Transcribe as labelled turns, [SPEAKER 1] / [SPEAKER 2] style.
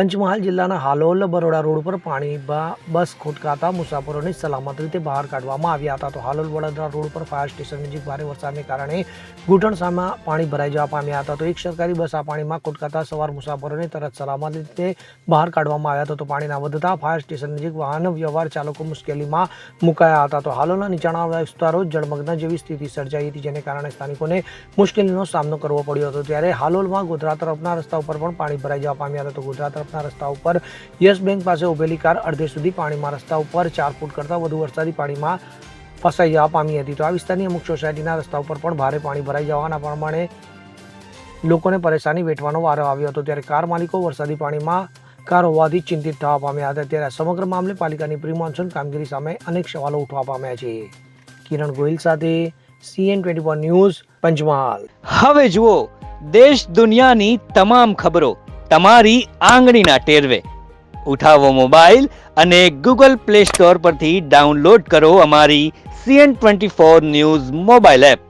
[SPEAKER 1] પંચમહાલ જિલ્લાના હાલોલ બરોડા રોડ પર પાણીમાં બસ ખોટકાતા મુસાફરોને સલામત રીતે બહાર કાઢવામાં આવ્યા હતા. તો હાલોલ વડોદરા રોડ પર ફાયર સ્ટેશન નજીક ભારે વરસાદને કારણે ઘૂંટણસામાં પાણી ભરાઈ જવા પામ્યા હતા. તો એક સરકારી બસ આ પાણીમાં ખોટકાતા સવાર મુસાફરોને તરત સલામત રીતે બહાર કાઢવામાં આવ્યા હતા. તો પાણીના વધતા ફાયર સ્ટેશન નજીક વાહન વ્યવહાર ચાલકો મુશ્કેલીમાં મુકાયા હતા. તો હાલોલના નીચાણવાળા વિસ્તારો જળમગ્ન જેવી સ્થિતિ સર્જાઈ હતી, જેને કારણે સ્થાનિકોને મુશ્કેલીનો સામનો કરવો પડ્યો હતો. ત્યારે હાલોલમાં ગોધરા તરફના રસ્તા ઉપર પણ પાણી ભરાઈ જવા પામ્યા હતા. તો ગોધરા તરફના રસ્તા ઉપર યસ બેંક પાસે ઉભેલી કાર અડધે સુધી પાણીમાં, રસ્તા ઉપર 4 ફૂટ કરતાં વધુ વરસાદી પાણીમાં ફસાઈ જવા પામી હતી. તો આ વિસ્તારની અમુક સોસાયટીના રસ્તા ઉપર પણ ભારે પાણી ભરાઈ જવાના પ્રમાણે લોકોને પરેશાની વેઠવાનો વારો આવ્યો હતો. ત્યારે કાર માલિકો વરસાદી પાણીમાં કાર હોવાથી ચિંતિત થવા પામ્યા હતા. ત્યારે સમગ્ર મામલે પાલિકાની પ્રી મોન્સૂન કામગીરી સામે અનેક સવાલો ઉઠવા પામ્યા છે. કિરણ ગોહિલ સાથે CN24 ન્યૂઝ, પંચમહાલ.
[SPEAKER 2] હવે જુઓ દેશ દુનિયાની તમામ ખબરો તમારી આંગળીના ટેરવે. ઉઠાવો મોબાઈલ અને Google Play Store પરથી ડાઉનલોડ કરો અમારી CN24 ન્યૂઝ મોબાઈલ એપ.